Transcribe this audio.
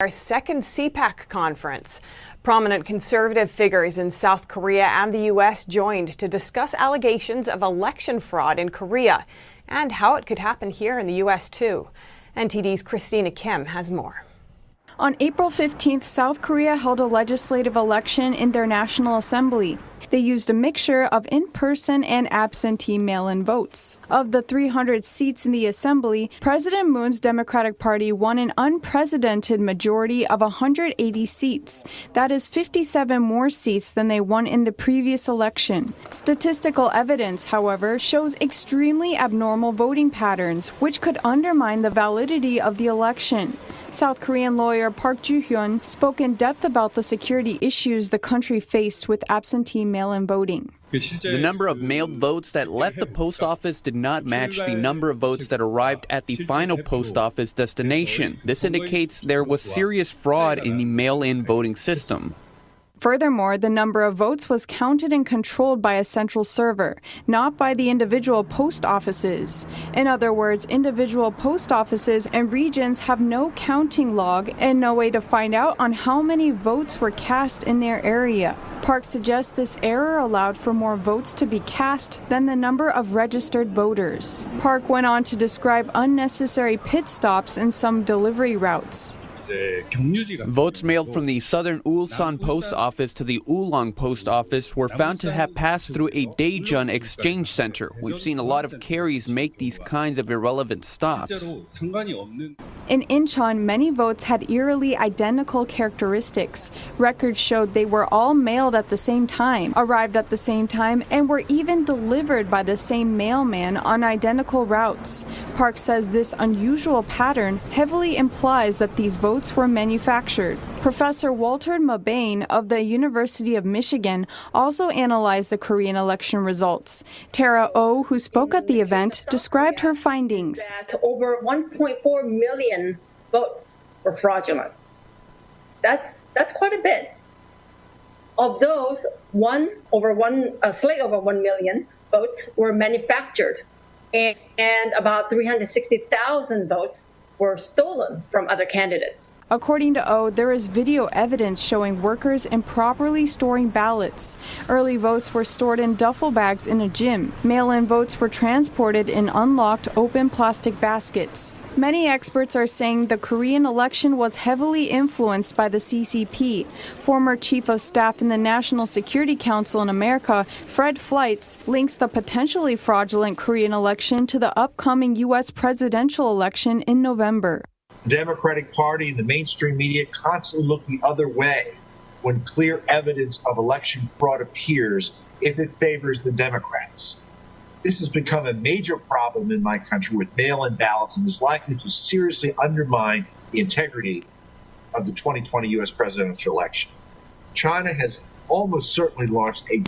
Our second CPAC conference. Prominent conservative figures in South Korea and the U.S. joined to discuss allegations of election fraud in Korea and how it could happen here in the U.S. too. NTD's Christina Kim has more. On April 15th, South Korea held a legislative election in their National Assembly. They used a mixture of in-person and absentee mail-in votes. Of the 300 seats in the assembly, President Moon's Democratic Party won an unprecedented majority of 180 seats. That is 57 more seats than they won in the previous election. Statistical evidence, however, shows extremely abnormal voting patterns, which could undermine the validity of the election. South Korean lawyer Park Ju-hyun spoke in depth about the security issues the country faced with absentee mail-in voting. The number of mailed votes that left the post office did not match the number of votes that arrived at the final post office destination. This indicates there was serious fraud in the mail-in voting system. Furthermore, the number of votes was counted and controlled by a central server, not by the individual post offices. In other words, individual post offices and regions have no counting log and no way to find out on how many votes were cast in their area. Park suggests this error allowed for more votes to be cast than the number of registered voters. Park went on to describe unnecessary pit stops in some delivery routes. Votes mailed from the southern Ulsan post office to the Ulong post office were found to have passed through a Daejeon exchange center. We've seen a lot of carriers make these kinds of irrelevant stops. In Incheon, many votes had eerily identical characteristics. Records showed they were all mailed at the same time, arrived at the same time, and were even delivered by the same mailman on identical routes. Park says this unusual pattern heavily implies that these votes were manufactured. Professor Walter Mabane of the University of Michigan also analyzed the Korean election results. Tara Oh, who spoke at the event, described her findings. That over 1.4 million votes were fraudulent. That's quite a bit. Of those, slightly over 1 million votes were manufactured, and about 360,000 votes were stolen from other candidates. According to O, there is video evidence showing workers improperly storing ballots. Early votes were stored in duffel bags in a gym. Mail-in votes were transported in unlocked, open plastic baskets. Many experts are saying the Korean election was heavily influenced by the CCP. Former Chief of Staff in the National Security Council in America, Fred Fleitz, links the potentially fraudulent Korean election to the upcoming U.S. presidential election in November. The Democratic Party and the mainstream media constantly look the other way when clear evidence of election fraud appears if it favors the Democrats. This has become a major problem in my country with mail-in ballots and is likely to seriously undermine the integrity of the 2020 U.S. presidential election. China has almost certainly launched a